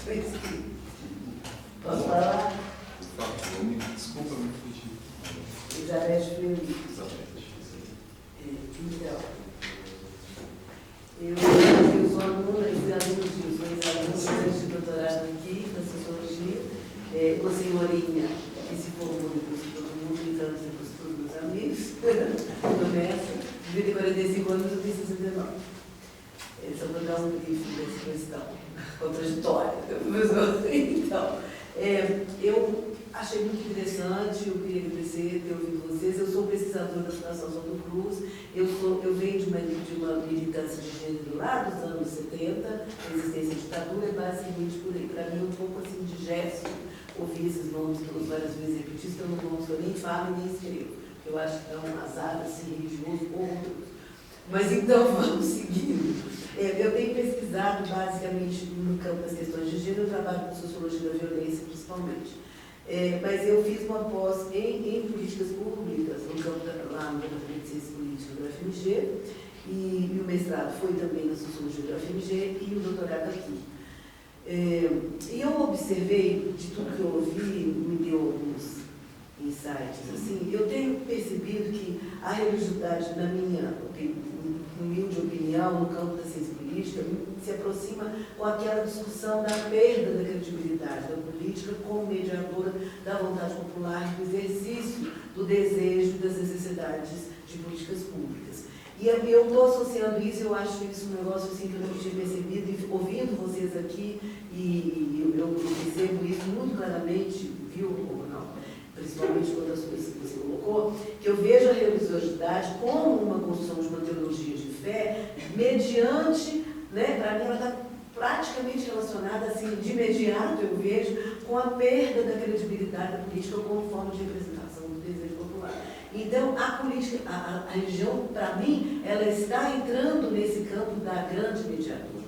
foi escrito. Posso falar? Desculpa, me fugi. Elizabeth Felipe. Então, eu sou aluna, fui aluna de ex-alunos de doutorado aqui, na sociologia, uma senhorinha que se formou depois de todo mundo, então depois de todos meus amigos, começa, de 45 anos, eu tenho 69. Só vou dar um briefing dessa questão, contraditória. Então, eu achei muito interessante, eu queria agradecer ter ouvido vocês. Eu sou pesquisadora da Fundação Oswaldo Cruz, eu venho de uma militância de gênero lá dos anos 70, resistência à ditadura, basicamente por aí. Para mim, um pouco assim de gesto, ouvir esses nomes todos várias vezes repetidos, que eu não gosto, eu nem falo e nem escrevo, porque eu acho que é um azar assim, religioso, horroroso. Mas então, vamos seguindo. Eu tenho pesquisado basicamente no campo das questões de gênero, eu trabalho com sociologia da violência principalmente. Mas eu fiz uma pós em políticas públicas, no campo lá no Departamento de Ciências Políticas da UFMG, e o mestrado foi também na sociologia da UFMG e o doutorado aqui. E eu observei, de tudo que eu ouvi, me deu alguns insights, assim, eu tenho percebido que a religiosidade, na minha humilde opinião, no campo da ciência política, se aproxima com aquela discussão da perda da credibilidade da política como mediadora da vontade popular e do exercício do desejo e das necessidades de políticas públicas. E eu estou associando isso, eu acho isso um negócio assim, que eu não tinha percebido, e ouvindo vocês aqui, e eu percebo isso muito claramente, viu ou não? Principalmente quando as coisas que você colocou, que eu vejo a religiosidade como uma construção de uma teologia de fé, mediante, né, para mim ela está praticamente relacionada, assim, de imediato eu vejo, com a perda da credibilidade da política como forma de representação do desejo popular. Então, a política, a religião, para mim, ela está entrando nesse campo da grande mediadora.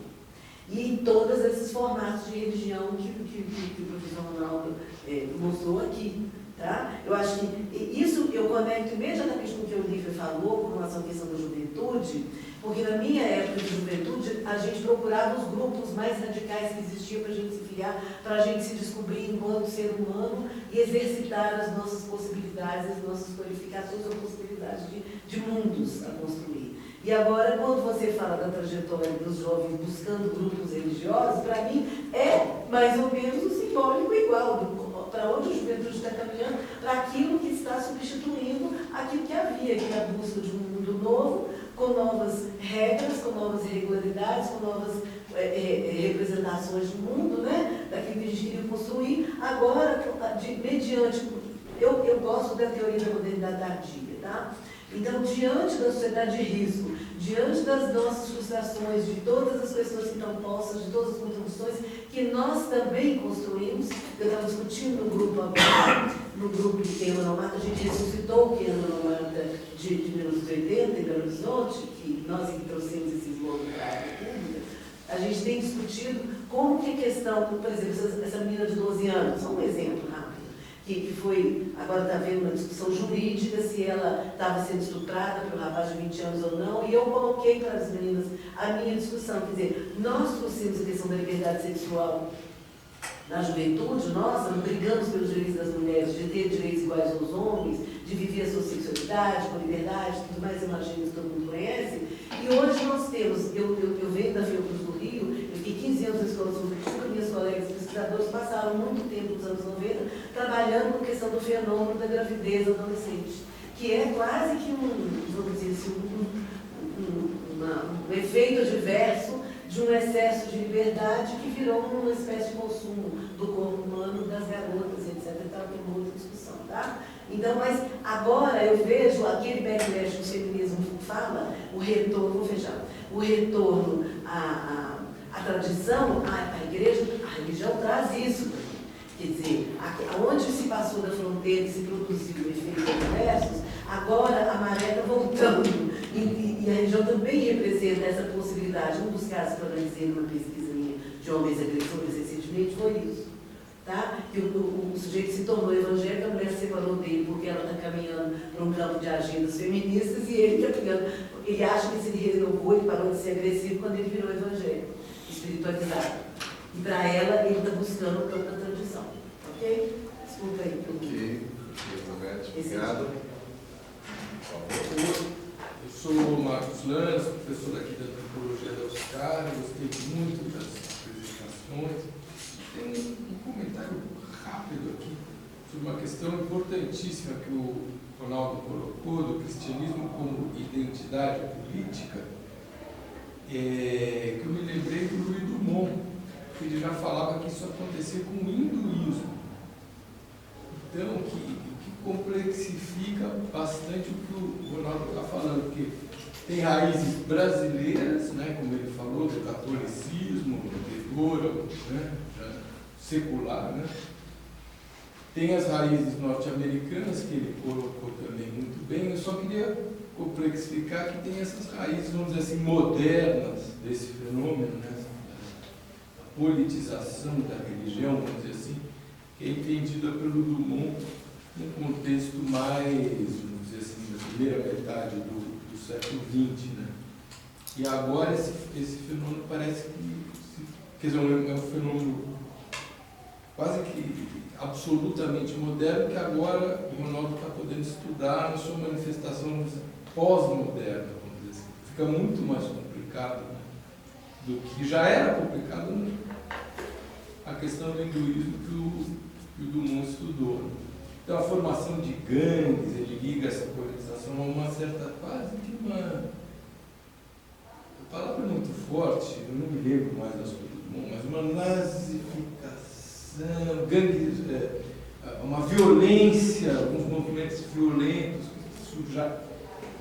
E em todos esses formatos de religião que o professor Ronaldo mostrou aqui. Tá? Eu acho que isso eu conecto imediatamente com o que o Olívia falou com relação à questão da juventude, porque na minha época de juventude a gente procurava os grupos mais radicais que existiam para a gente se filiar, para a gente se descobrir enquanto ser humano e exercitar as nossas possibilidades, as nossas qualificações ou possibilidades de mundos a construir. E agora, quando você fala da trajetória dos jovens buscando grupos religiosos, para mim é mais ou menos o simbólico igual para onde a juventude está caminhando, para aquilo que está substituindo aquilo que havia, que é a busca de um mundo novo, com novas regras, com novas irregularidades, com novas representações do mundo, né? Daquilo que a gente queria construir. Agora, mediante... Eu gosto da teoria da modernidade tardia, tá? Então, diante da sociedade de risco, diante das nossas frustrações, de todas as questões que estão postas, de todas as contribuições que nós também construímos, eu estava discutindo no grupo agora, no grupo de Queima na Mata, a gente ressuscitou o Queima na Mata de 1980 em Belo Horizonte, que nós que trouxemos esse slogan para a área pública, a gente tem discutido como que a questão, por exemplo, essa menina de 12 anos, só um exemplo rápido, que foi, agora está havendo uma discussão jurídica se ela estava sendo estuprada por um rapaz de 20 anos ou não, e eu coloquei para as meninas a minha discussão, quer dizer, nós trouxemos a questão da liberdade sexual na juventude, nós brigamos pelos direitos das mulheres, de ter direitos iguais aos homens, de viver a sua sexualidade, com liberdade, tudo mais, imagino que todo mundo conhece, e hoje nós temos, eu venho da Fiocruz do Rio, eu fiquei 15 anos na escola sobre minhas colegas pesquisadores passaram muito tempo nos anos 90 trabalhando com a questão do fenômeno da gravidez adolescente, que é quase que vamos dizer assim, um efeito adverso de um excesso de liberdade que virou uma espécie de consumo do corpo humano, das garotas, etc. Então, tem uma outra discussão, tá? Então, mas agora eu vejo aquele backlash que o feminismo fala, o retorno, vou fechar, o retorno à tradição, a igreja, a religião traz isso. Quer dizer, onde se passou da fronteira e se produziu efeitos adversos, agora a maré está voltando. E a religião também representa essa possibilidade. Um dos casos que eu analisei numa pesquisa minha de homens agressores recentemente foi isso. Tá? Que o sujeito se tornou evangélico, a mulher se separou dele porque ela está caminhando para um campo de agendas feministas e ele caminhando. Ele acha que se ele renovou, ele parou de ser agressivo quando ele virou evangélico, espiritualizado. E para ela, ele está buscando o campo da tradição. Ok? Desculpa aí. Ok, Elizabeth, obrigado. Eu sou o Marcos Lanz, professor aqui da Antropologia da UFSCar, gostei muito das apresentações. Tem um comentário rápido aqui sobre uma questão importantíssima que o Ronaldo colocou, do cristianismo como identidade política, que eu me lembrei do Louis Dumont, que ele já falava que isso acontecia com o hinduísmo. Então, que complexifica bastante o que o Ronaldo está falando, porque tem raízes brasileiras, né, como ele falou, do catolicismo, anterior, né, secular, né? Tem as raízes norte-americanas, que ele colocou também muito bem. Eu só queria complexificar que tem essas raízes, vamos dizer assim, modernas desse fenômeno, né? A politização da religião, vamos dizer assim, que é entendida pelo Dumont num contexto mais, vamos dizer assim, da primeira metade do século XX, né? E agora esse fenômeno parece que, quer dizer, é um fenômeno quase que absolutamente moderno, que agora o Ronaldo está podendo estudar na sua manifestação pós-moderna, vamos dizer assim. Fica muito mais complicado, né, do que já era complicado, né, a questão do hinduísmo que o Dumont estudou. Então, a formação de gangues, ele liga essa politização a uma certa, quase que uma palavra muito forte, eu não me lembro mais das coisas do Dumont, mas uma nazificação, gangues, uma violência, alguns movimentos violentos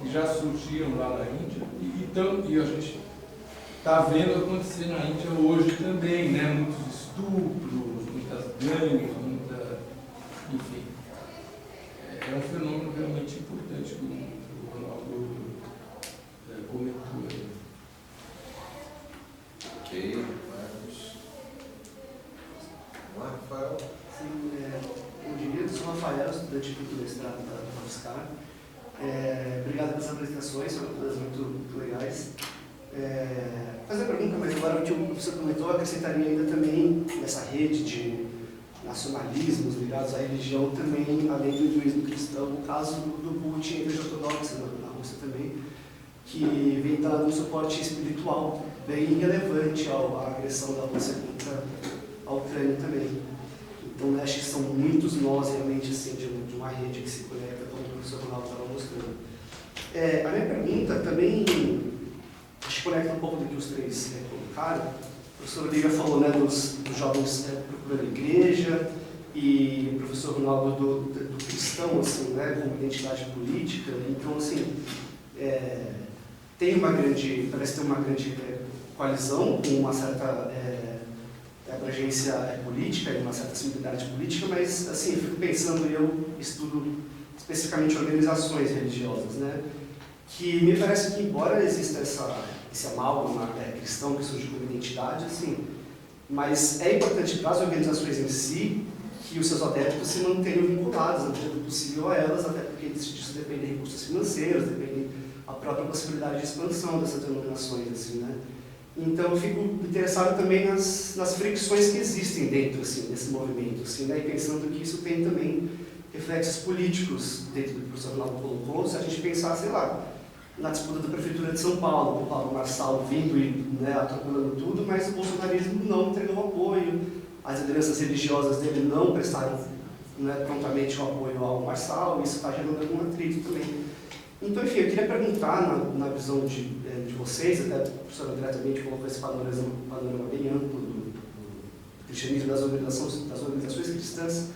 que já surgiam lá na Índia, e a gente está vendo acontecer na Índia hoje também, né? Muitos estupros, muitas gangues, enfim. É um fenômeno realmente importante que o Ronaldo comentou aí. Ok, Marcos. Vamos lá, Rafael. Sim, eu diria que sou Rafael, estudante do mestrado da UFSCar. Obrigado pelas apresentações, foram todas muito legais. Fazer a pergunta, mas agora o que o professor comentou, eu acrescentaria ainda também nessa rede de nacionalismos ligados à religião também, além do hinduísmo cristão, o caso do culto à igreja ortodoxa na Rússia também, que vem dando um suporte espiritual bem relevante à agressão da Rússia contra a Ucrânia também. Então, acho que são muitos nós realmente assim, de uma rede que se conecta, como o professor Ronaldo estava mostrando. A minha pergunta também, acho que conecta um pouco do que os três colocaram. O professor Olivia falou, né, dos jovens procurando igreja, e o professor Ronaldo do cristão, assim, né, como identidade política. Então, assim, parece ter uma grande coalizão com uma certa abrangência política e uma certa simplicidade política, mas, assim, eu fico pensando, e eu estudo especificamente organizações religiosas, né, que me parece que, embora exista esse amálgama cristão que surge como identidade, assim, mas é importante para as organizações em si que os seus adeptos se mantenham vinculados, na medida do possível, a elas, até porque disso depende de recursos financeiros, depende a própria possibilidade de expansão dessas denominações, assim, né? Então, eu fico interessado também nas fricções que existem dentro, assim, desse movimento, assim, né? E pensando que isso tem também reflexos políticos dentro do que o professor Ronaldo colocou, se a gente pensar, sei lá, na disputa da Prefeitura de São Paulo, com o Pablo Marçal vindo e, né, atropelando tudo, mas o bolsonarismo não entregou apoio, as lideranças religiosas dele não prestaram, né, prontamente o apoio ao Marçal, isso está gerando algum atrito também. Então, enfim, eu queria perguntar, na visão de vocês, até o professor André também colocou esse panorama bem amplo do cristianismo das organizações cristãs,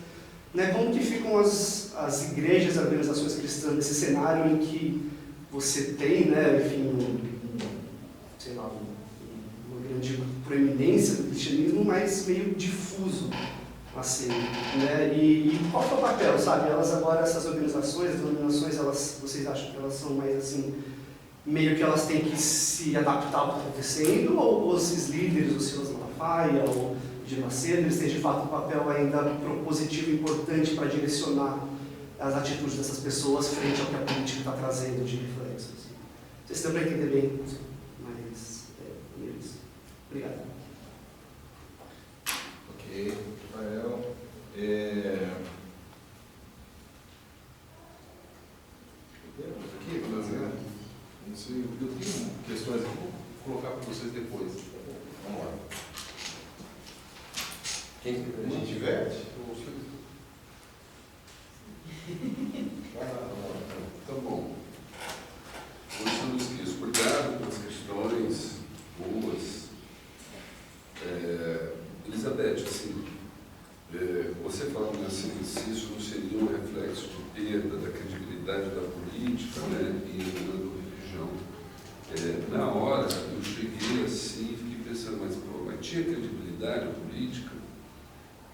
né, como que ficam as igrejas e organizações cristãs nesse cenário em que você tem, né, enfim, sei lá, uma grande proeminência do cristianismo, mas meio difuso, assim, né, e qual é o papel, sabe? Elas agora, essas organizações, as denominações, vocês acham que elas são mais, assim, meio que elas têm que se adaptar ao que está acontecendo, ou esses líderes, o Silas Malafaia, ou Gil Macedo, eles têm de fato um papel ainda propositivo importante para direcionar as atitudes dessas pessoas frente ao que a política está trazendo de reflexos. Não sei se deu para entender bem, mas é isso. Obrigado. Ok, Rafael. Podemos aqui fazer? Não sei, eu tenho questões aqui, vou colocar para vocês depois. Vamos lá. Quem Não tiver? Tá bom. Hoje eu não esqueço. Obrigado pelas questões boas. Elizabeth, assim, você falando assim, se isso não seria um reflexo de perda da credibilidade da política, né, e entrando religião. Na hora eu cheguei assim, fiquei pensando, mas tinha credibilidade a política?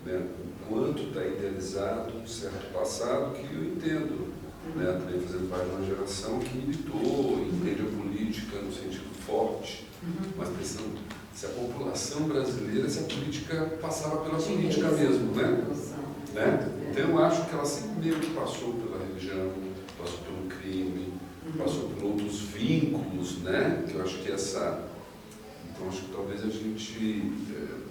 Né, o quanto está idealizado um certo passado que eu entendo, né, também fazendo parte de uma geração que militou, entende a política no sentido forte, mas pensando se a população brasileira, se a política passava pela política mesmo, né? Então eu acho que ela sempre meio que passou pela religião, passou pelo crime, passou por outros vínculos, né? Que eu acho que então acho que talvez a gente,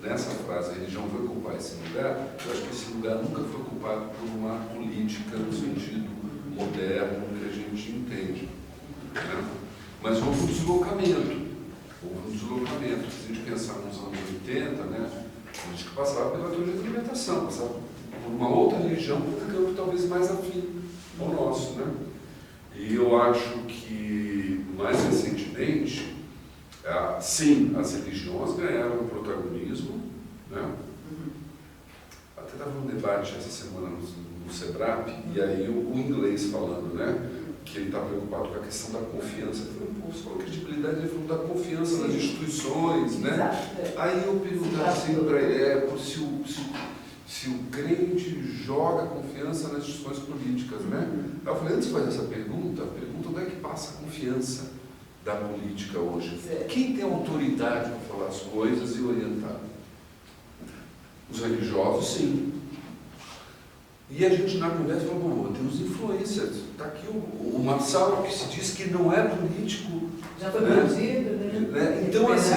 nessa frase, a religião vai ocupar esse lugar, eu acho que esse lugar nunca foi ocupado por uma política no sentido moderno que a gente entende, né? Mas houve um deslocamento. Se a gente pensar nos anos 80, né, a política passava pela teoria da alimentação, passava por uma outra religião, por um campo talvez mais afim ao nosso, né? E eu acho que, mais recentemente, sim, as religiões ganharam protagonismo, né? Até estava um debate essa semana no SEBRAP, e aí o inglês falando, né? Que ele está preocupado com a questão da confiança. Eu falei, pô, você falou credibilidade, ele falou da confiança nas instituições, né? Exato. Aí eu perguntava assim para ele, se o crente joga confiança nas instituições políticas, né? Aí eu falei, antes de fazer essa pergunta onde é que passa a confiança da política hoje? Quem tem autoridade para falar as coisas e orientar? Os religiosos, sim. E a gente na conversa falou, tem os influencers. Está aqui o Marçal, que se diz que não é político. Já foi produzido, né? Então, assim,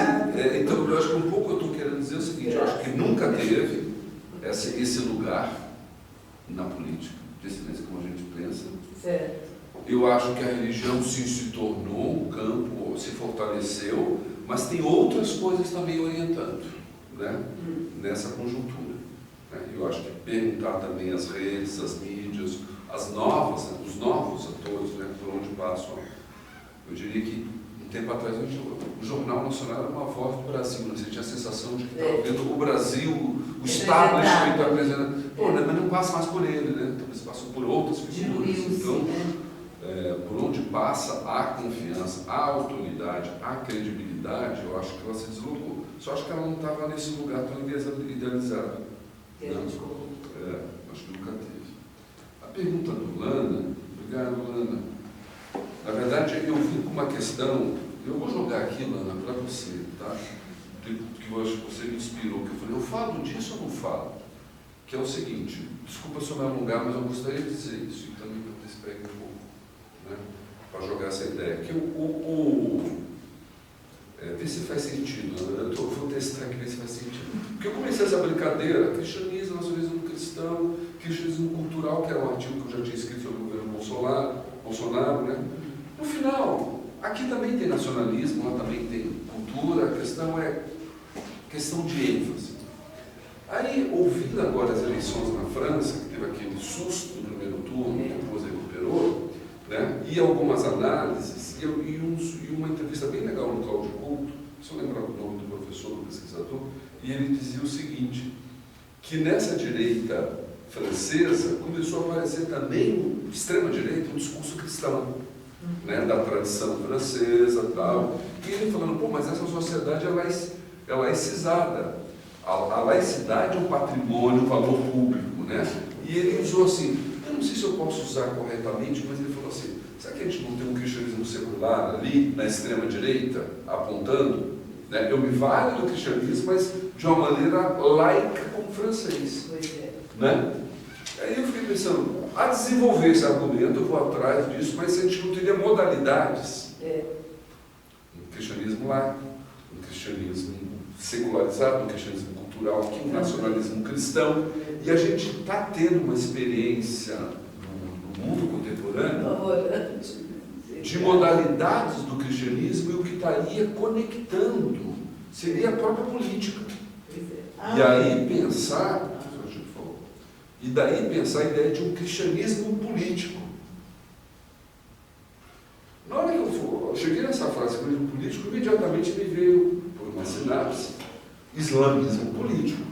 então, eu acho que um pouco eu estou querendo dizer o seguinte, eu acho que nunca teve esse lugar na política, dissidência como a gente pensa. Certo. Eu acho que a religião se tornou um campo, se fortaleceu, mas tem outras coisas também orientando, né? Nessa conjuntura. Eu acho que perguntar também às redes, às mídias, os novos atores, né, por onde passam. Eu diria que, um tempo atrás, o Jornal Nacional era uma voz do Brasil, né? Você tinha a sensação de que estava vendo o Brasil, o establishment está apresentando. Pô, né, mas não passa mais por ele, né? Talvez passam por outras figuras. Então, por onde passa a confiança, a autoridade, a credibilidade, eu acho que ela se deslocou. Só acho que ela não estava nesse lugar tão idealizado. Acho que nunca teve. A pergunta do Lana, obrigado, Lana. Na verdade, eu vim com uma questão, eu vou jogar aqui, Lana, para você, tá? Que eu acho que você me inspirou, que eu falei, eu falo disso ou não falo? Que é o seguinte, desculpa se eu me alongar, mas eu gostaria de dizer isso, e também para ter pego um pouco, né? Para jogar essa ideia. Que ver se faz sentido, né? Eu vou testar aqui, ver se faz sentido. Porque eu comecei essa brincadeira, cristianismo, nacionalismo cristão, cristianismo cultural, que era um artigo que eu já tinha escrito sobre o governo Bolsonaro, né? No final, aqui também tem nacionalismo, lá também tem cultura, a questão é questão de ênfase. Aí, ouvindo agora as eleições na França, que teve aquele susto no primeiro turno, que depois recuperou, né? E algumas análises, e uma entrevista bem legal no Cláudio Couto, se eu lembrar o nome do professor, do pesquisador, e ele dizia o seguinte, que nessa direita francesa começou a aparecer também, extrema-direita, um discurso cristão, né, da tradição francesa e tal, e ele falando, pô, mas essa sociedade é laicizada, a laicidade é um patrimônio, um valor público, né? E ele usou assim, eu não sei se eu posso usar corretamente, mas ele falou assim, será que a gente não tem um cristianismo secular ali, na extrema-direita, apontando? Né? Eu me valho do cristianismo, mas de uma maneira laica como francês. Pois é. Né? Aí eu fiquei pensando, a desenvolver esse argumento, eu vou atrás disso, mas a gente não teria modalidades. Um cristianismo laico, um cristianismo secularizado, um cristianismo cultural, cultural, que o nacionalismo cristão, e a gente está tendo uma experiência no mundo contemporâneo de modalidades do cristianismo, e o que estaria conectando seria a própria política. E aí pensar, e daí pensar a ideia de um cristianismo político. Na hora que eu cheguei nessa frase, cristianismo político, imediatamente me veio, por uma sinapse, islamismo político.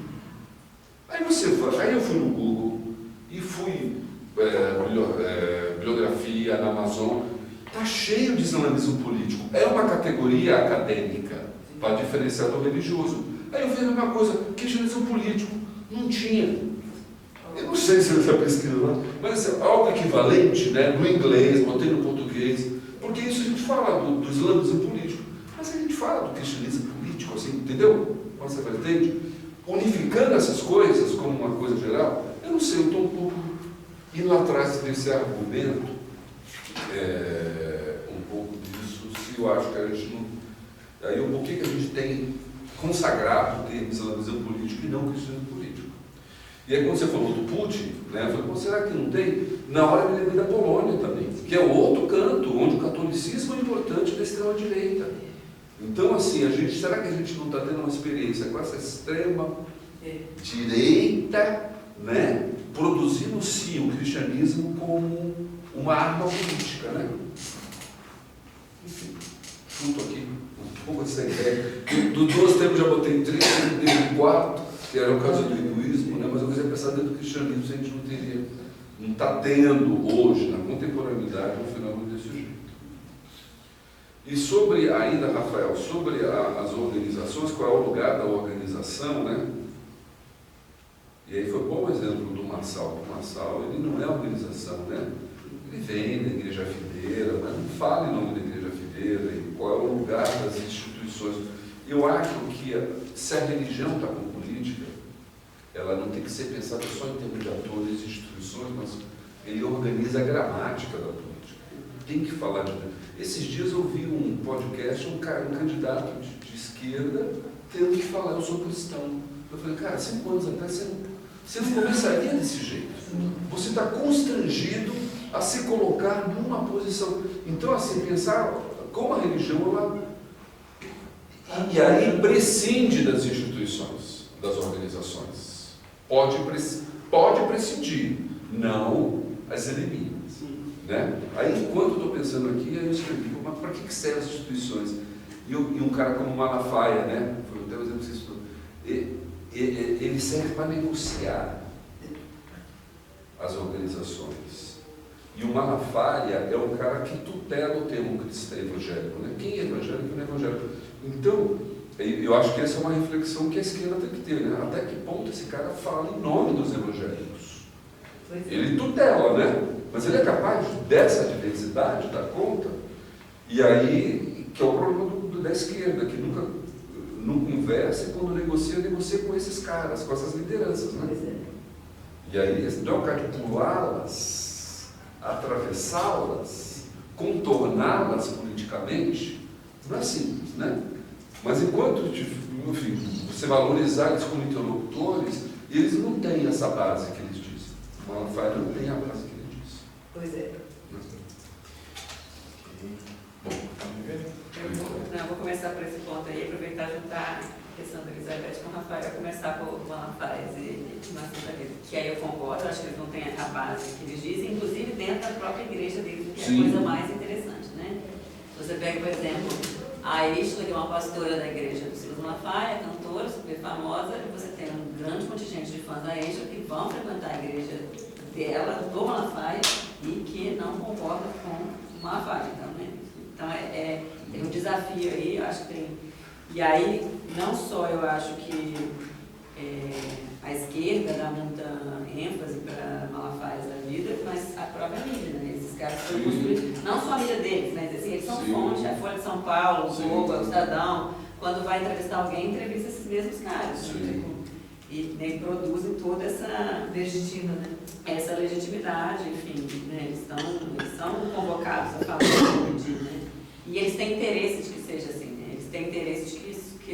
Aí eu fui no Google e fui bibliografia na Amazon, está cheio de islamismo político. É uma categoria acadêmica para diferenciar do religioso. Aí eu vi a mesma coisa, cristianismo político. Não tinha. Eu não sei se eu já pesquisei lá, mas é algo equivalente, né, no inglês, botei no português, porque isso a gente fala do islamismo político, mas a gente fala do cristianismo político, assim, entendeu? Você entende? Unificando essas coisas como uma coisa geral, eu não sei, eu estou um pouco indo atrás desse argumento, um pouco disso, se eu acho que a gente não. Aí, por que a gente tem consagrado o termo islamismo político e não cristianismo político? E aí, quando você falou do Putin, né, eu falei, será que não tem? Na hora eu me lembrei da Polônia também, que é outro canto, onde o catolicismo é importante da extrema-direita. Então, assim, será que a gente não está tendo uma experiência com essa extrema-direita, né, produzindo, sim, o cristianismo como uma arma política, né? Enfim, junto aqui, um pouco essa ideia. Dos 2 tempos já botei 3, e 4, que era o caso do hinduísmo, né? Mas eu queria pensar dentro do cristianismo, se a gente não está tendo hoje, na contemporaneidade, um fenômeno desse jeito. E sobre, ainda, Rafael, sobre as organizações, qual é o lugar da organização, né? E aí foi bom o exemplo do Marçal. O Marçal, ele não é organização, né? Ele vem da Igreja Fideira, mas não fala em nome da Igreja Fideira, e qual é o lugar das instituições. Eu acho que se a religião está com política, ela não tem que ser pensada só em termos de atores e instituições, mas ele organiza a gramática da política. Tem que falar de... Esses dias eu vi um podcast, um candidato de esquerda tendo que falar, eu sou cristão. Eu falei, cara, 5 anos atrás você não começaria desse jeito. Você está constrangido a se colocar numa posição. Então, assim, pensar como a religião, ela... E aí prescinde das instituições, das organizações. Pode prescindir, não as elimina. Né? Aí, enquanto eu estou pensando aqui, eu escrevi, mas para que servem as instituições? E um cara como Malafaia, né? Foi até o exemplo que você estudou. Ele serve para negociar as organizações. E o Malafaia é um cara que tutela o termo cristão evangélico. Né? Quem é evangélico e não é evangélico? Então, eu acho que essa é uma reflexão que a esquerda tem que ter. Né? Até que ponto esse cara fala em nome dos evangélicos? Ele tutela, né? Mas ele é capaz dessa diversidade dar conta? E aí, que é o problema da esquerda, que nunca não conversa, e quando negocia com esses caras, com essas lideranças, né? E aí, não é o cara de pulá-las, atravessá-las, contorná-las politicamente, não é simples, né? Mas enquanto, enfim, você valorizar eles como interlocutores, eles não têm essa base que eles dizem. O Malafaia não tem a base que ele diz. Pois é. Não, vou começar por esse ponto aí, aproveitar e juntar a questão da Elizabeth com o Rafael. Eu começar por Malafaia e Marcelo David, que aí eu concordo, acho que eles não têm a base que eles dizem, inclusive dentro da própria igreja deles, que é a coisa mais interessante, né? Você pega, por exemplo, a Isla, que é uma pastora da igreja do Silas Malafaia, cantora, super famosa, e você tem um grande contingente de fãs da Isla que vão frequentar a igreja dela, do Malafaia, e que não concordam com o Malafaia. Então, tem um desafio aí, eu acho que tem. E aí, não só eu acho que a esquerda dá muita ênfase para Malafaias da vida, mas a própria mídia, né? Esses caras foram construídos, não só a mídia deles, mas assim, eles são fonte, a Folha de São Paulo, o Globo, o Estadão, quando vai entrevistar alguém, entrevista esses mesmos caras. Tipo, e produzem toda essa legitima, né? Essa legitimidade, enfim, né? Eles são convocados a falar sobre o dia, né? E eles têm interesse de que seja assim, né? Eles têm interesse de que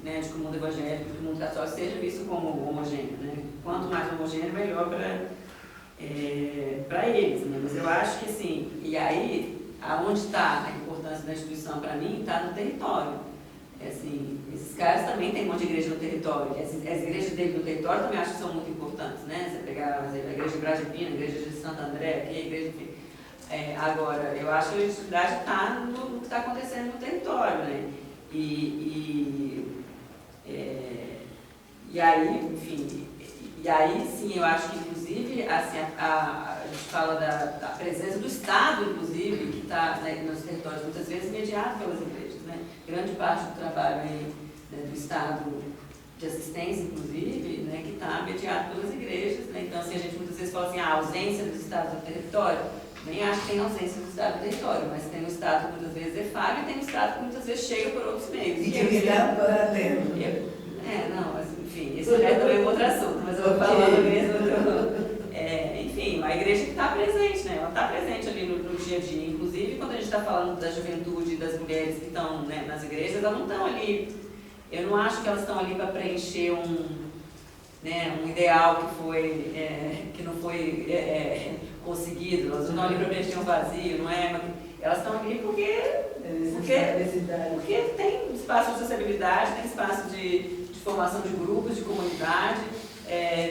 né, de que o mundo evangélico e o mundo católico seja visto como homogêneo, né? Quanto mais homogêneo, melhor para eles, né? Mas eu acho que assim, e aí, aonde está a importância da instituição para mim, está no território. Assim, esses caras também têm um monte de igreja no território, as igrejas dele no território também acho que são muito importantes, né? Você pegar, por exemplo, a igreja de Brasília, a igreja de Santo André, aqui, a igreja de... agora, eu acho que a legitimidade está no que está acontecendo no território, né? E aí, enfim, e aí sim, eu acho que inclusive assim, a gente fala da presença do Estado, inclusive, que está, né, nos territórios muitas vezes mediado pelas igrejas, né? Grande parte do trabalho aí, né, do Estado de assistência, inclusive, né, que está mediado pelas igrejas, né? Então, assim, a gente muitas vezes fala assim, a ausência dos Estados no território. Nem acho que tem ausência do Estado no território, mas tem um Estado que muitas vezes é falho e tem um Estado que muitas vezes chega por outros meios. E que virar paralelo. Não, mas enfim, esse também é outro assunto, mas eu vou falando mesmo. Enfim, a igreja que está presente, né? Ela está presente ali no dia a dia. Inclusive, quando a gente está falando da juventude e das mulheres que estão, né, nas igrejas, elas não estão ali. Eu não acho que elas estão ali para preencher um ideal que não foi conseguido, elas não estão ali para preencher um vazio, não é? Mas elas estão ali porque tem espaço de sociabilidade, tem espaço de formação de grupos, de comunidade,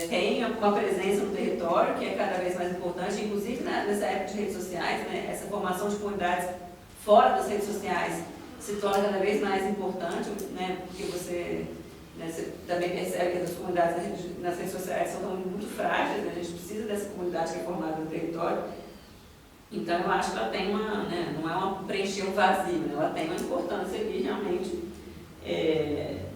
tem uma presença no território que é cada vez mais importante, inclusive, né, nessa época de redes sociais, né, essa formação de comunidades fora das redes sociais se torna cada vez mais importante, né, porque você também percebe que as comunidades nas redes sociais são muito frágeis, né? A gente precisa dessa comunidade que é formada no território. Então, eu acho que ela tem não é preencher um vazio, né? Ela tem uma importância ali realmente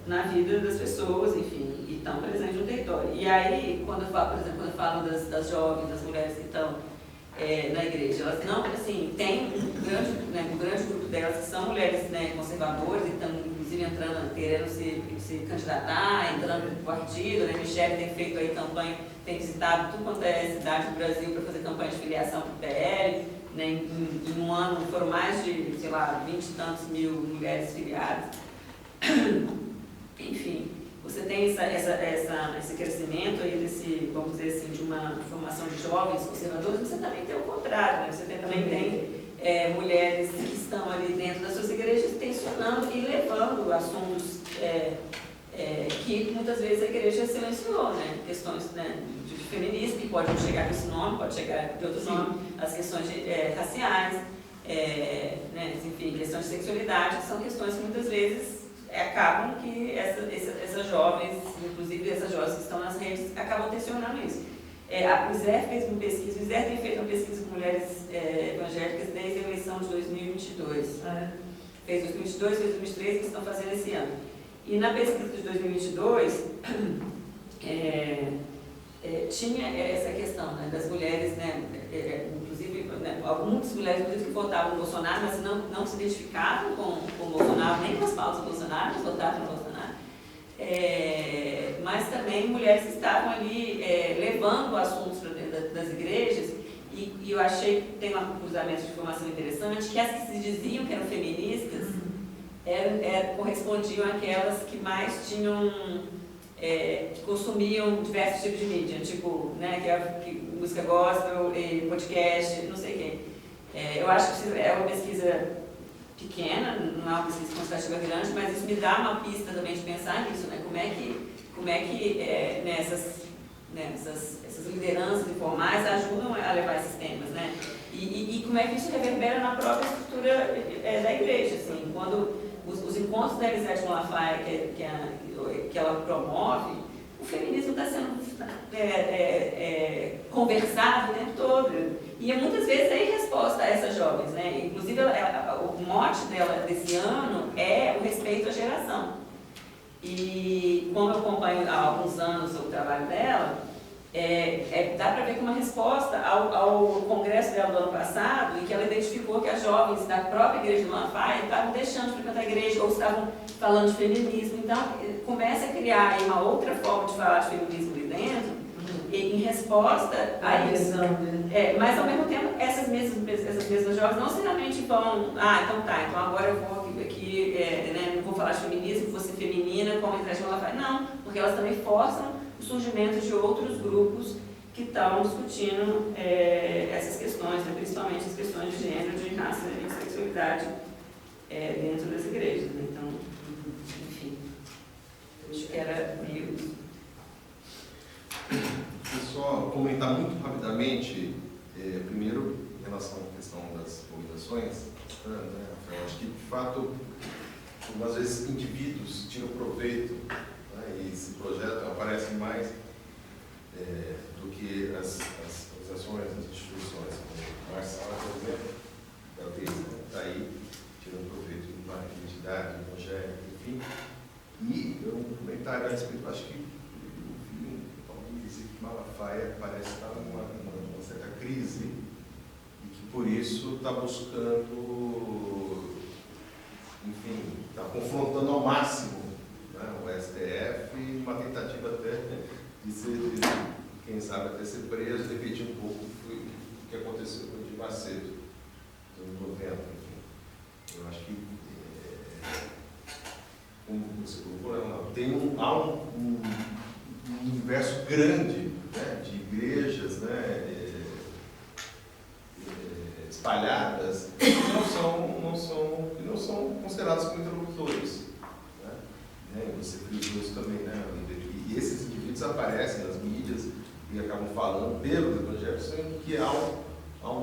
na vida das pessoas, enfim, e estão presentes no território. E aí, quando eu falo, por exemplo, das jovens, das mulheres que estão na igreja, elas não, assim, tem um grande grupo delas que são mulheres, né, conservadoras e estão inclusive querendo se candidatar, entrando no partido, né? Michele tem feito aí campanha, tem visitado tudo quanto é cidade do Brasil para fazer campanha de filiação para o PL, né? Em um ano foram mais de, sei lá, 20 e tantos mil mulheres filiadas. Enfim, você tem esse crescimento aí vamos dizer assim, de uma formação de jovens conservadores, você também tem o contrário, né? Você também tem mulheres que estão ali dentro das suas igrejas tensionando e levando assuntos que muitas vezes a igreja silenciou, né? Questões, né, de feminismo, que pode chegar com esse nome, pode chegar de outro nome, as questões raciais, né, enfim, questões de sexualidade, que são questões que muitas vezes acabam que essas jovens, inclusive essas jovens que estão nas redes, acabam tensionando isso. O ISER fez uma pesquisa, o ISER tem feito uma pesquisa com mulheres evangélicas desde a eleição de 2022. Fez 2022, fez 2023, que estão fazendo esse ano. E na pesquisa de 2022, tinha essa questão, né, das mulheres, né, inclusive, né, muitas mulheres inclusive, que votavam no Bolsonaro, mas não se identificavam com o Bolsonaro, nem com as pautas do Bolsonaro, mas votavam no Bolsonaro. Mas também mulheres que estavam ali levando assuntos para dentro das igrejas, e eu achei que tem um cruzamento de informação interessante, que as que se diziam que eram feministas correspondiam àquelas que mais tinham, que consumiam diversos tipos de mídia, tipo, né, que música gospel, podcast, não sei quem. Eu acho que é uma pesquisa pequena, não é uma pesquisa quantitativa grande, mas isso me dá uma pista também de pensar nisso, né? Como é que essas lideranças informais ajudam a levar esses temas, né? E como é que isso reverbera na própria estrutura da igreja, assim, quando os encontros da Elisete Malafaia que ela promove, o feminismo está sendo conversado o tempo todo. E muitas vezes é em resposta a essas jovens, né? Inclusive, o mote dela desse ano é o respeito à geração. E como eu acompanho há alguns anos o trabalho dela, dá para ver que uma resposta ao congresso dela do ano passado, em que ela identificou que as jovens da própria igreja de Malafaia estavam deixando de frequentar a igreja ou estavam falando de feminismo. Então, começa a criar aí uma outra forma de falar de feminismo ali dentro, em resposta a isso. Mas ao mesmo tempo, essas mesmas jovens não necessariamente vão, então agora eu vou aqui, não vou falar de feminismo, vou ser feminina, como a Joana faz. Não, porque elas também forçam o surgimento de outros grupos que estão discutindo essas questões, né, principalmente as questões de gênero, de raça e de sexualidade dentro das igrejas. Né? Então, enfim, acho que era meio isso. Só comentar muito rapidamente, primeiro, em relação à questão das organizações, eu acho que, de fato, algumas vezes indivíduos tiram proveito, né, e esse projeto aparece mais do que as organizações, as instituições, como o Marçal, por exemplo, da vez, está aí tirando proveito de uma identidade evangélica, enfim. E um comentário a respeito, acho que Malafaia parece estar numa certa crise e que por isso está buscando, enfim, está confrontando ao máximo, né, o STF, uma tentativa até de ser, quem sabe até ser preso, repetir um pouco o que aconteceu com o Edir Macedo, nos anos 90, enfim. Eu acho que, como você colocou, há um universo grande, né, de igrejas, né, espalhadas que não são consideradas como interlocutores. Né? Você frisou isso também, né, e esses indivíduos aparecem nas mídias e acabam falando pelo evangelho, sendo que há um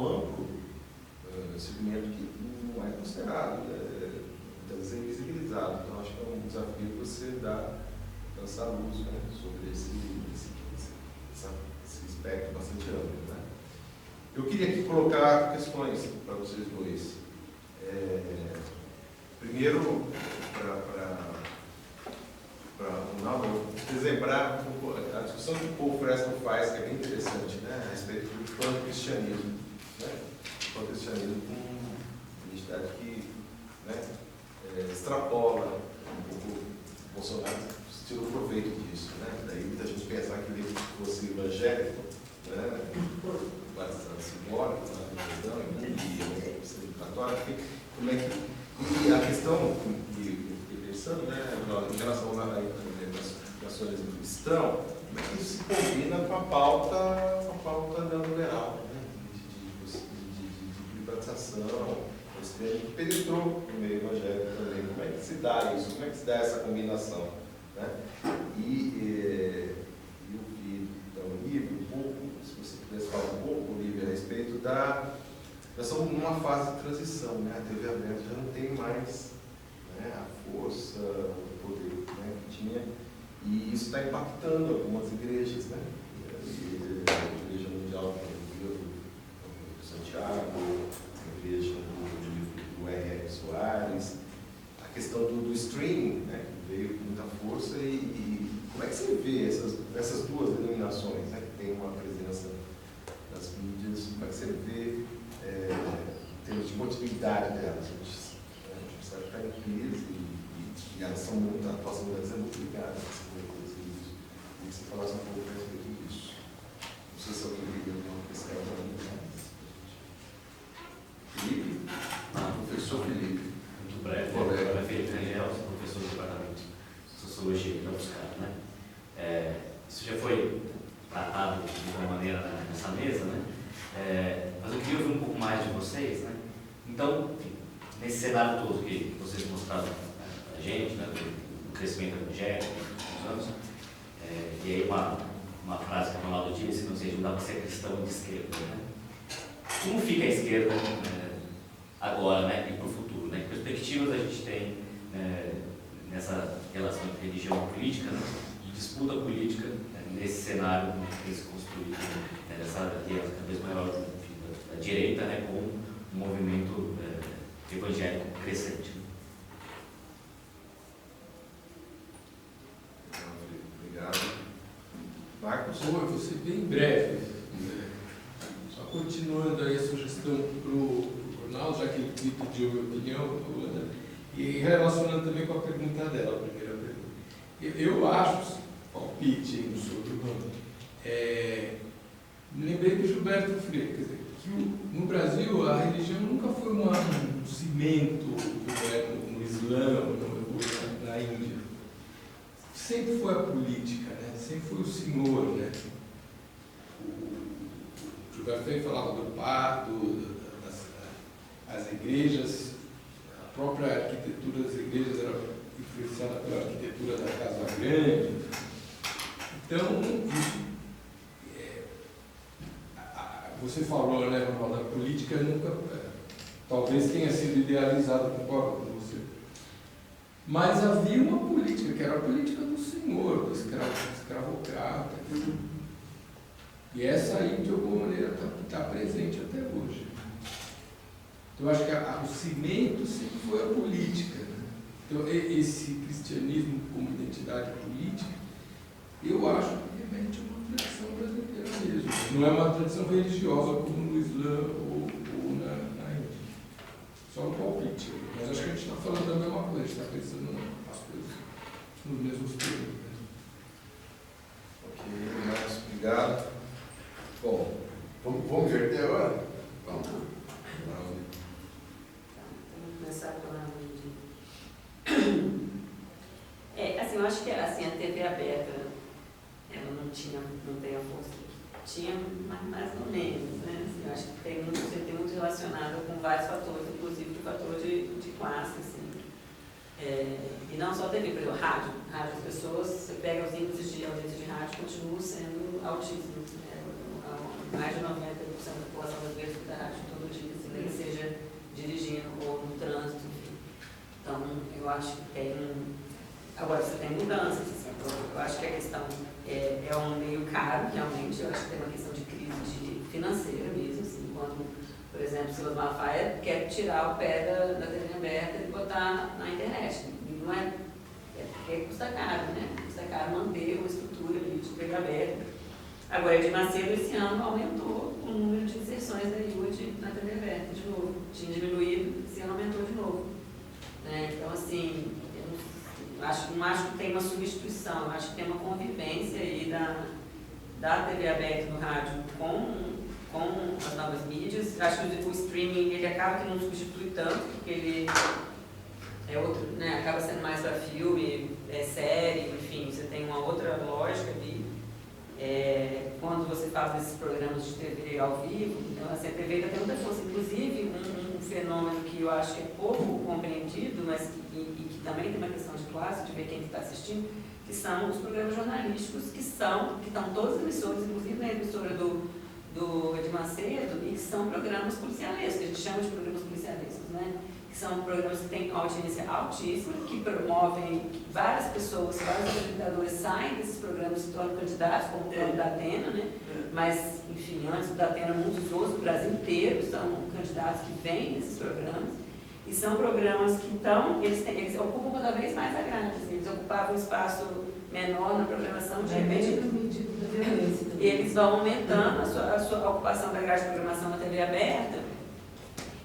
amplo segmento que não é considerado, muitas vezes é invisibilizado. Então, acho que é um desafio você lançar luz, né, sobre esse espectro bastante amplo. Né? Eu queria aqui colocar questões para vocês dois. Primeiro, para lembrar a discussão que o Paul Fresco faz, que é bem interessante, né, a respeito do pan-cristianismo. Né? O pan-cristianismo com uma identidade que, né, extrapola um pouco o Bolsonaro, tirou proveito disso, né? Daí muita gente pensar que ele fosse evangélico, né? Batizado simbólico, e católico, como é que. E a questão que pensando, né, em relação ao nacionalismo cristão, como é que isso se combina com a pauta neoliberal, né? De privatização, que penetrou no meio evangélico também. Como é que se dá isso? Como é que se dá essa combinação? Né? E eu vi no livro um pouco, se você pudesse falar um pouco, Lívia, a respeito nós estamos numa fase de transição, né? A TV aberta já não tem mais, né, a força, o poder, né, que tinha, e isso está impactando algumas igrejas, né? A Igreja Mundial do Santiago, a Igreja do R.R. Soares, a questão do streaming, né, que veio com muita força, e como é que você vê essas duas denominações, né, que tem uma presença nas mídias, como é que você vê em termos de continuidade delas? A gente sabe que está em crise e elas são muito, a atuação delas é muito ligada a essas coisas. E você falasse um pouco a respeito disso. Não sei se alguém queria uma questão também, mas... Felipe? Professor Felipe. Muito breve, agora Felipe Rangel, professor do departamento de Sociologia da UFSCar, né? Isso já foi tratado de uma maneira nessa mesa, né? Mas eu queria ouvir um pouco mais de vocês, né? Então, nesse cenário todo que vocês mostraram a gente, né, do crescimento evangélico nos anos, e aí uma frase que a Ronaldo disse, não sei, não dá para ser cristão de esquerda, né? Como fica a esquerda agora, né, e para o futuro, né? Que perspectivas a gente tem nessa relação entre religião e política, né, de disputa política nesse cenário que tem se construído, né, dessa aliança cada vez maior da direita, né, com um movimento evangélico crescente. Obrigado. Marcos? Eu vou ser bem breve. Só continuando aí a sugestão para o jornal, já que ele pediu a minha opinião, e relacionando também com a pergunta dela, a primeira pergunta. Eu acho, palpite, não sou do ramo, Me lembrei do Gilberto Freire, quer dizer, que no Brasil a religião nunca foi um cimento no Islã ou na Índia. Sempre foi a política, né? Sempre foi o senhor, né? O Gilberto Freire falava do pacto, as igrejas, a própria arquitetura das igrejas era influenciada pela arquitetura da Casa Grande. Então, você falou, né, Ronaldo, a política nunca, talvez tenha sido idealizada, concordo com você. Mas havia uma política, que era a política do senhor, do escravocrata. E essa aí, de alguma maneira, está presente até hoje. Então, eu acho que o cimento sempre foi a política. Né? Então, esse cristianismo como identidade política, eu acho que remete a uma tradição brasileira mesmo. Não é uma tradição religiosa como no Islã ou na Índia. Só um palpite. Mas acho que a gente está falando da mesma coisa, a gente está pensando as coisas nos mesmos termos. Né? Ok, Marcos, obrigado. Bom, Vamos inverter agora? Vamos. Vamos começar falando de... assim, eu acho que assim, a TV aberta, ela não tem a força. Tinha mais ou menos, né? Assim, eu acho que tem muito relacionado com vários fatores, inclusive o fator de classe, assim. E não só a TV, por exemplo, rádio. Rádio, as pessoas, você pega os índices de audiência de rádio, continuam sendo altíssimos. Né? Mais de 90% da população brasileira escuta rádio todo dia, assim, nem seja dirigindo ou no trânsito, enfim. Então, eu acho que tem... Agora, você tem mudanças, assim, eu acho que a questão é um meio caro, realmente, eu acho que tem uma questão de crise financeira mesmo, assim, quando, por exemplo, Silas Malafaia quer tirar o pé da TV aberta e botar na internet. E não porque custa caro, né? Custa caro manter uma estrutura ali de TV aberta. Agora, Edir Macedo, esse ano, aumentou o número de inserções da IUD na TV aberta, de novo. Tinha diminuído, esse ano aumentou de novo. Né? Então, assim, não acho que tem uma substituição, eu acho que tem uma convivência aí da TV aberta no rádio com as novas mídias. Acho que o streaming, ele acaba que não substitui tanto, porque ele é outro, né? Acaba sendo mais para filme, série, enfim, você tem uma outra lógica ali. Quando você faz esses programas de TV ao vivo, então, assim, a TV ainda tem muita força. Inclusive, um fenômeno que eu acho que é pouco compreendido, mas que também tem uma questão de classe, de ver quem está assistindo, que são os programas jornalísticos, que estão todas emissoras, inclusive na emissora do Edir Macedo, e que são programas policialescos, que a gente chama de programas policialescos, né? Que são programas que têm audiência altíssima, que promovem que várias pessoas, vários apresentadores saem desses programas e se tornam candidatos, como o plano da Atena, né? Mas, enfim, antes do Datena, muitos outros do Brasil inteiro são candidatos que vêm desses programas. E são programas que, então, eles ocupam cada vez mais a grade. Assim, eles ocupavam um espaço menor na programação, de repente, eles vão aumentando a sua ocupação da grade de programação na TV aberta,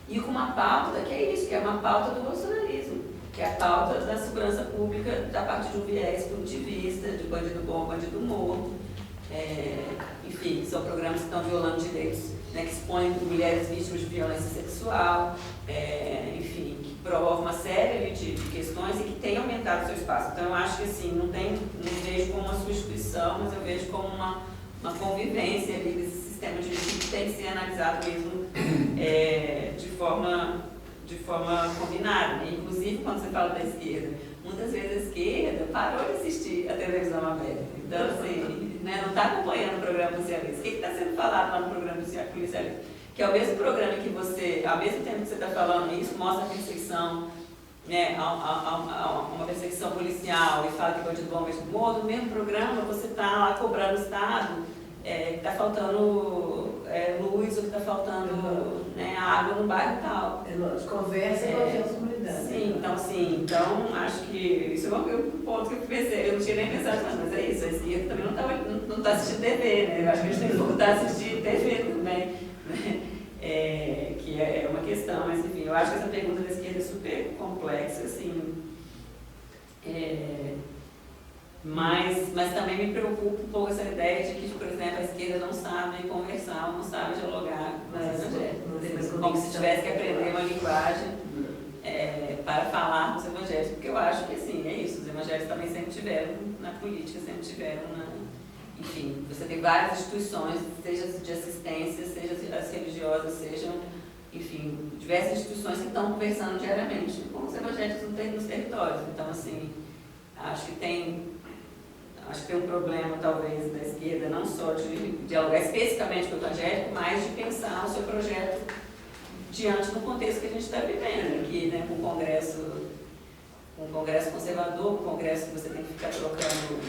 e com uma pauta que é isso, que é uma pauta do bolsonarismo, que é a pauta da segurança pública a partir de um viés punitivista, de bandido bom, bandido morto. Enfim, são programas que estão violando direitos, né, que expõem mulheres vítimas de violência sexual, enfim, que promovam uma série de questões e que têm aumentado o seu espaço. Então, eu acho que assim, não vejo como uma substituição, mas eu vejo como uma convivência ali desse sistema de que tem que ser analisado mesmo de forma combinada. Né? Inclusive, quando você fala da esquerda, muitas vezes a esquerda parou de assistir a televisão aberta. Então, assim, né, não está acompanhando o programa policialista. O que está sendo falado lá no programa policialista? Que é o mesmo programa que você, ao mesmo tempo que você está falando isso, mostra a perseguição, né, uma perseguição policial e fala que bandido bom, bandido morto, no mesmo programa você está lá cobrando o Estado, que está faltando luz ou que está faltando né, água no bairro tal. Conversa com as comunidades. Sim, então assim, acho que isso é um ponto que eu pensei, eu não tinha nem pensado, mas é isso, a esquerda também não está assistindo TV, né? Eu acho que a gente tem que voltar a assistir TV também, né? Que é uma questão, mas enfim, eu acho que essa pergunta da esquerda é super complexa, assim. Mas também me preocupa um pouco essa ideia de que, por exemplo, a esquerda não sabe conversar, não sabe dialogar com os evangélicos. Como se tivesse que aprender uma linguagem para falar com os evangélicos. Porque eu acho que, assim, é isso. Os evangélicos também sempre tiveram na política, sempre tiveram na... Enfim, você tem várias instituições, seja de assistência, seja as religiosas, sejam, enfim, diversas instituições que estão conversando diariamente com os evangélicos nos territórios. Então, assim, acho que tem um problema, talvez, da esquerda, não só de dialogar especificamente com o evangélico, mas de pensar o seu projeto diante do contexto que a gente está vivendo aqui, né, com um congresso conservador, um congresso que você tem que ficar trocando,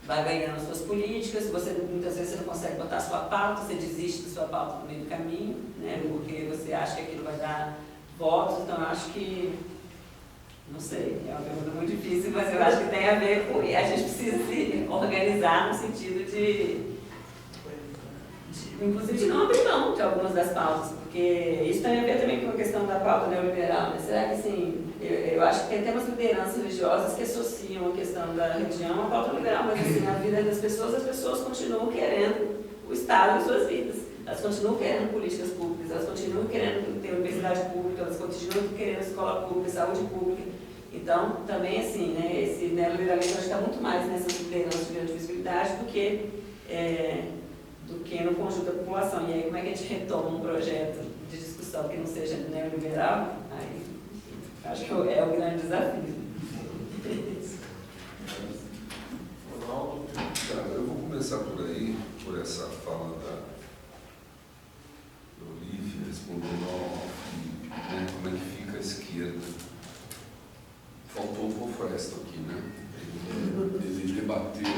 barganhando as suas políticas, muitas vezes você não consegue botar a sua pauta, você desiste da sua pauta no meio do caminho, né, porque você acha que aquilo vai dar votos. Então eu acho que, não sei, é uma pergunta muito difícil, mas eu acho que tem a ver com... A gente precisa se organizar no sentido inclusive, de não abrir mão de algumas das pautas, porque isso tem a ver também com a questão da pauta neoliberal, né? Será que, assim, eu acho que tem até umas lideranças religiosas que associam a questão da religião à pauta liberal, mas, assim, na vida das pessoas, as pessoas continuam querendo o Estado em suas vidas. Elas continuam querendo políticas públicas, elas continuam querendo ter universidade pública, elas continuam querendo escola pública, saúde pública. Então, também, assim, né, esse neoliberalismo está muito mais nessas lideranças de grande visibilidade do que no conjunto da população. E aí, como é que a gente retoma um projeto de discussão que não seja neoliberal? Aí, acho que é o grande desafio. Eu vou começar por aí, por essa fala da Olívia, respondendo ao Felipe, né, como é que fica a esquerda. Faltou o Fofresto aqui, né? Ele debateu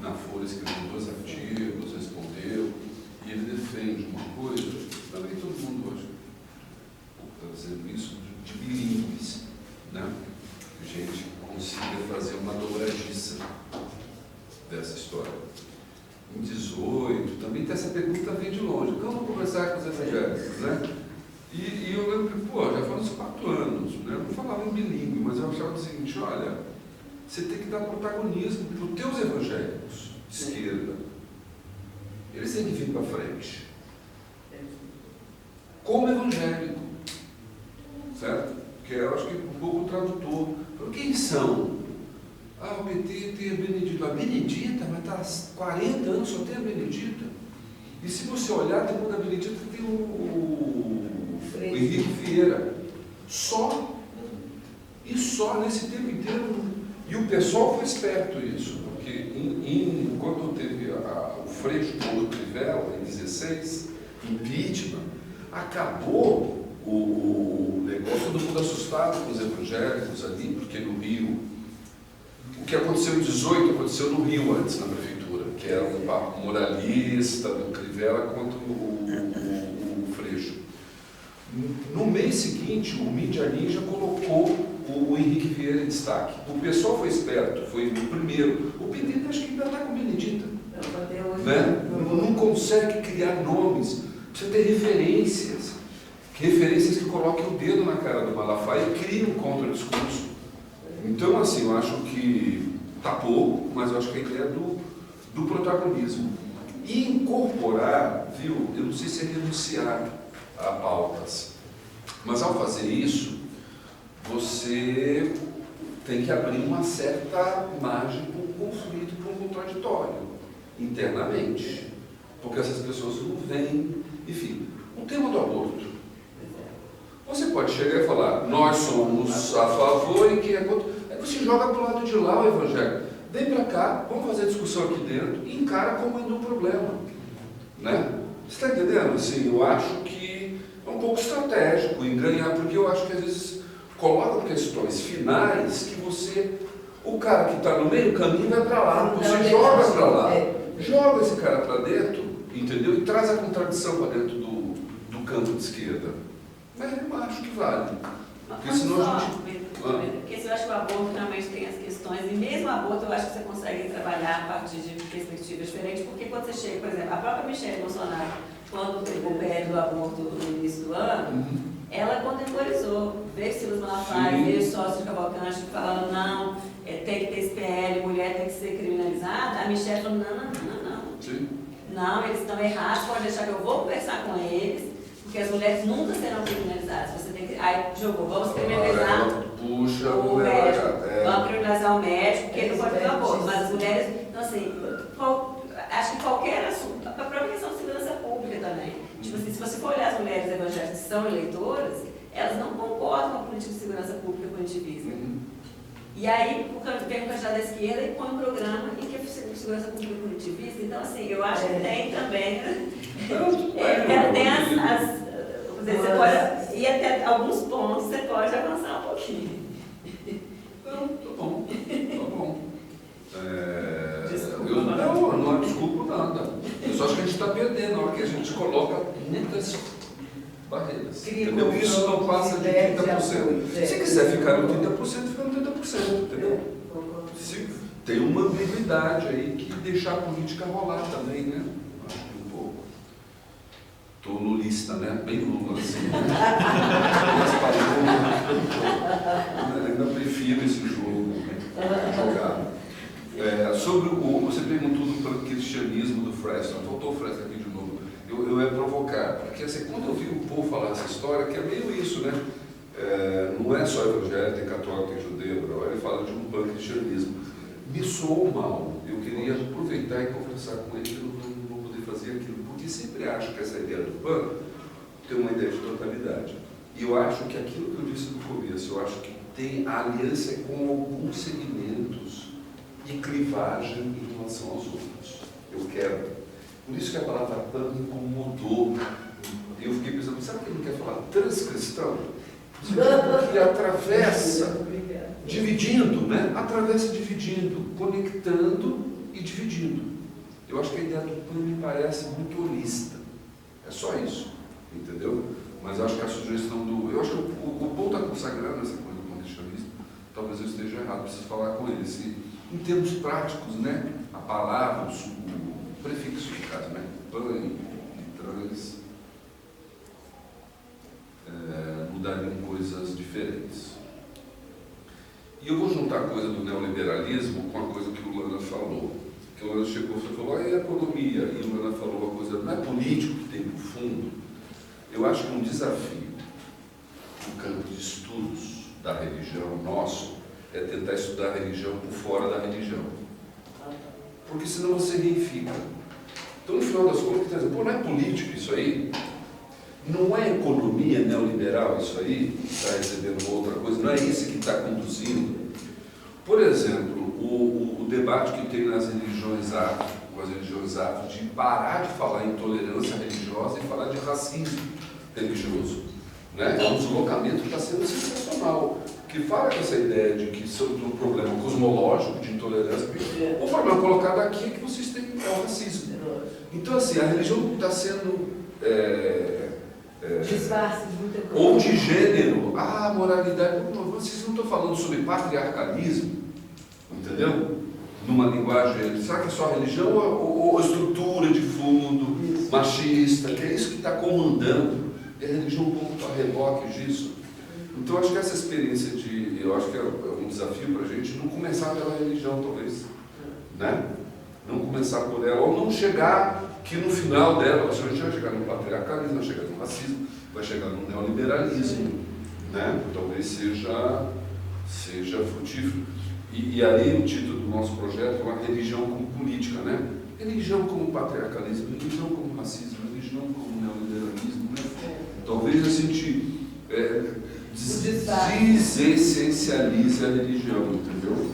na Folha, escreveu 2 artigos, respondeu, e ele defende uma coisa, também todo mundo hoje está dizendo isso, de bilíngues, né? Que a gente consiga fazer uma dobradiça dessa história. Em 18, também tem essa pergunta vem de longe, como conversar com os evangélicos, né? E eu lembro que, já foram uns 4 anos, né? Eu não falava em bilíngue, mas eu achava o seguinte, olha, você tem que dar protagonismo para os teus evangélicos de esquerda. Eles têm que vir para frente. Como evangélico. Certo? Porque eu acho que um pouco o tradutor. Quem são? O PT tem a Benedita. A Benedita, mas está há 40 anos, só tem a Benedita. E se você olhar, depois da Benedita tem o Henrique Vieira. Só. E só nesse tempo inteiro. E o pessoal foi esperto isso, porque quando teve o Freixo com o Crivella, em 16, impeachment, acabou o negócio, todo mundo assustado com os evangélicos ali, porque no Rio, o que aconteceu em 18 aconteceu no Rio antes, na prefeitura, que era um papo moralista do Crivella contra o Freixo. No mês seguinte, o Mídia Ninja colocou o Henrique Vieira em destaque. O pessoal foi esperto, foi o primeiro. O PT acho que ainda está com Benedita. Né? Não consegue criar nomes, precisa ter referências. Referências que coloquem o dedo na cara do Malafaia e criem um contra-discurso. Então, assim, eu acho que está pouco, mas eu acho que a ideia é do protagonismo. E incorporar, viu, eu não sei se é renunciar a pautas, mas ao fazer isso, você tem que abrir uma certa margem para um conflito, para um contraditório, internamente, porque essas pessoas não veem. Enfim, o tema do aborto. Você pode chegar e falar, nós somos a favor e quem é contra. Aí você joga para o lado de lá o evangelho. Vem para cá, vamos fazer a discussão aqui dentro e encara como ainda um problema. Né? Você está entendendo? Assim, eu acho que é um pouco estratégico em ganhar, porque eu acho que às vezes colocam questões finais que o cara que está no meio do caminho vai para lá, você joga para lá, joga esse cara para dentro, entendeu? E traz a contradição para dentro do campo de esquerda. Mas eu acho que vale. Porque senão a gente... Porque se eu acho que o aborto realmente tem as questões, e mesmo o aborto eu acho que você consegue trabalhar a partir de perspectivas diferentes, porque quando você chega, por exemplo, a própria Michelle Bolsonaro, quando teve o PL do aborto no início do ano, ela contemporizou, veio Silas Malafaia, veio sócio de Cavalcante falando não, tem que ter SPL, mulher tem que ser criminalizada, a Michelle falou, não. Sim. Não, eles estão errados, pode deixar que eu vou conversar com eles, porque as mulheres nunca serão criminalizadas. Você tem que. Aí jogou, vamos criminalizar Puxa, o mulher, médico, vamos criminalizar o médico, porque ele não pode fazer aborto. Mas as mulheres, então assim, acho que qualquer assunto, a própria questão de segurança pública também. Tipo assim, se você for olhar as mulheres evangélicas que são eleitoras, elas não concordam com a política de segurança pública punitivista. E aí, vem o candidato da esquerda e põe um programa em que é segurança pública punitivista. Então, assim, eu acho que tem também. Tem você pode ir até alguns pontos, você pode avançar um pouquinho. Não, tá bom. Eu não desculpo nada. Eu só acho que a gente está perdendo na hora que a gente coloca muitas barreiras. Entendeu? Isso não passa de 30%. Se quiser ficar no 30%, fica no 30%. Entendeu? Tem uma ambiguidade aí que deixar a política rolar também, né? Acho que um pouco. Estou lulista, né? Bem lula, assim. Mas ainda prefiro esse jogo, né? Jogado. Sobre você perguntou do cristianismo do Freston. Faltou o Freston aqui de novo. Eu ia provocar, porque assim, quando eu vi o povo falar essa história, que é meio isso, né? Não é só evangélico, tem católico, tem judeu, ele fala de um pan-cristianismo. Me soou mal. Eu queria aproveitar e conversar com ele, que eu não vou poder fazer aquilo, porque sempre acho que essa ideia do pan tem uma ideia de totalidade. E eu acho que aquilo que eu disse no começo, eu acho que tem a aliança com alguns segmentos e clivagem em relação aos outros. Eu quero. Por isso que a palavra pan me incomodou. Eu fiquei pensando, sabe que ele não quer falar transcristão? Que atravessa, dividindo, né? Atravessa dividindo, conectando e dividindo. Eu acho que a ideia do pan me parece muito holista. É só isso, entendeu? Mas eu acho que a sugestão do... Eu acho que o povo está consagrando essa coisa do cristianismo. Talvez eu esteja errado, preciso falar com ele. Se, em termos práticos, né? A palavra, o prefixo de caso, né? Pan e trans... mudariam coisas diferentes. E eu vou juntar a coisa do neoliberalismo com a coisa que o Lana falou. Que o Lana chegou e falou, a economia, e o Lana falou uma coisa, não é político que tem por fundo. Eu acho que um desafio no campo de estudos da religião nosso é tentar estudar a religião por fora da religião. Porque senão você reifica. Então, no final das contas, não é político isso aí? Não é economia neoliberal isso aí, que está recebendo outra coisa, não é isso que está conduzindo. Por exemplo, o debate que tem nas religiões afro, com as religiões afro, de parar de falar em intolerância religiosa e falar de racismo religioso. Né? É um deslocamento que está sendo sensacional, que fala com essa ideia de que sobre um problema cosmológico de intolerância, o problema colocado aqui é que vocês têm o racismo. Então, assim, a religião está sendo... disfarce de muita coisa. Ou de gênero, moralidade. Vocês não estão falando sobre patriarcalismo, entendeu? Numa linguagem, será que é só religião ou estrutura de fundo, isso, machista, que é isso que está comandando? E a religião um pouco a reboque disso. Então eu acho que essa experiência eu acho que é um desafio para a gente não começar pela religião, talvez, né? Não começar por ela, ou não chegar que no final dela, a gente vai chegar no patriarcalismo, vai chegar no racismo, vai chegar no neoliberalismo, né? Talvez seja frutífero. E aí o título do nosso projeto é uma religião como política, né? Religião como patriarcalismo, religião como racismo, religião como neoliberalismo, né? Talvez a gente desessencialize a religião, entendeu?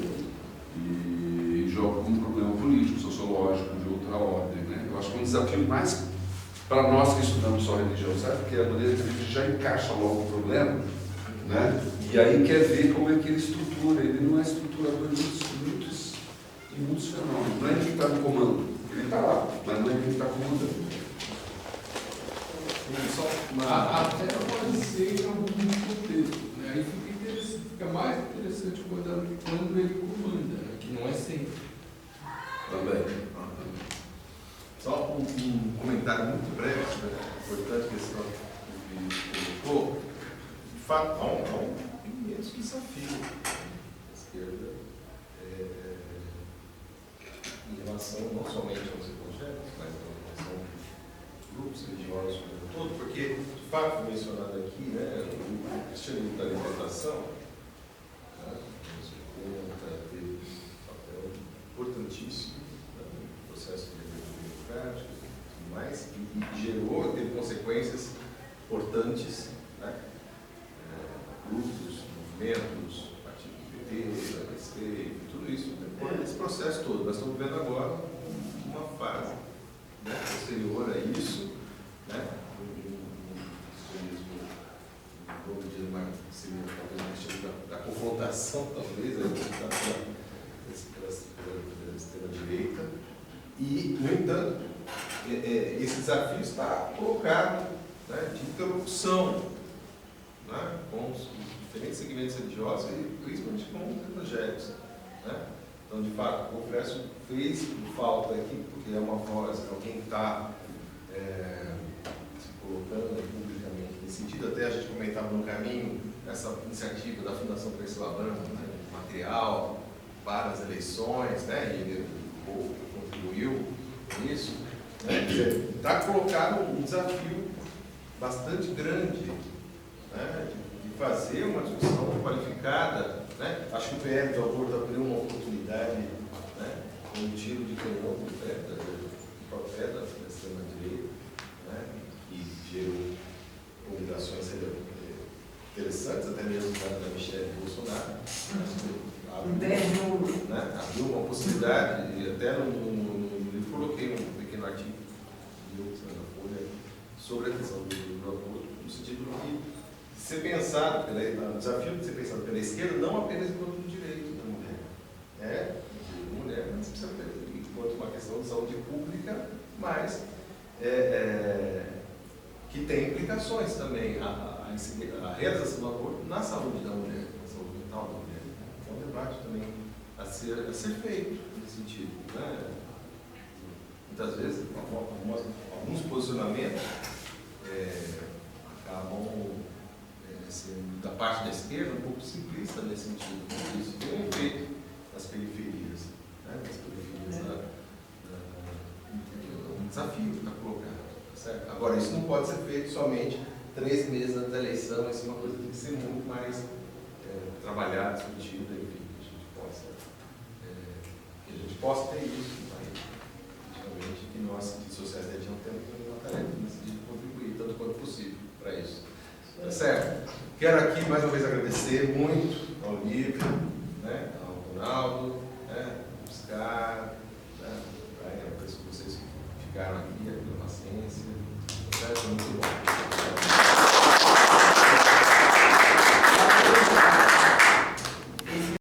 E joga como um problema político, sociológico, de outra ordem, né? Eu acho que é um desafio mais para nós que estudamos só religião, sabe? Porque é a maneira que a gente já encaixa logo o problema, né? E aí quer ver como é que ele estrutura. Ele não é estruturador de muitos fenômenos. Não é ele que está no comando. Ele está lá, mas não é ele que está comandando. Até pode ser em algum contexto, né? Aí fica mais interessante quando ele comanda, né? Que não é sempre. Também. Só um comentário muito breve, né? Importante questão que o Vinícius colocou. De fato, há um imenso desafio à esquerda em relação não somente aos evangélicos, mas em relação aos grupos religiosos como um todo, porque, de fato, foi mencionado aqui, né, o cristianismo da libertação, né, teve um papel importantíssimo, né, no processo de liberdade democrática e tudo mais, e gerou, teve consequências importantes, né, grupos, movimentos, partido do PT, da PST, tudo isso, depois desse processo todo. Nós estamos vendo agora uma fase, né, posterior a isso, né, vamos dizer, seria talvez da confrontação, talvez, pela extrema-direita, e, no entanto, esse desafio está colocado, né, de interrupção, né, com os diferentes segmentos religiosos e principalmente com os evangélicos. Né? Então, de fato, o Congresso fez falta aqui, porque é uma voz, alguém que está se colocando publicamente nesse sentido. Até a gente comentava no caminho essa iniciativa da Fundação Priscila Branco, né, material para as eleições, né, e ele contribuiu com isso. Está colocado um desafio bastante grande, né, de fazer uma discussão qualificada. Né? Acho que o PL do autor abriu uma oportunidade, né, com um tiro de canhão do pé da extrema-direita, né, e gerou publicações interessantes, até mesmo da Michelle Bolsonaro. Abriu uma possibilidade, e até no livro coloquei um pequeno artigo na Folha sobre a questão do aborto, no sentido de ser pensado, o desafio de ser pensado pela esquerda, não apenas enquanto um direito da mulher. Mulher, mas precisa ter enquanto uma questão de saúde pública, mas que tem implicações também, a realização do aborto na saúde da mulher, na saúde mental da mulher. É um debate também a ser feito nesse sentido. Né? Muitas vezes, alguns posicionamentos acabam da parte da esquerda um pouco simplista nesse sentido. Isso tem um efeito nas periferias, né? Nas periferias um desafio que está colocado, certo? Agora, isso não pode ser feito somente 3 meses antes da eleição, isso é uma coisa que tem que ser muito mais trabalhada, discutida, enfim, que a gente possa ter isso no país. Principalmente que nós, de sociais, não temos uma tarefa nesse sentido de contribuir tanto quanto possível para isso. Tá certo? Quero aqui mais uma vez agradecer muito ao Lívia,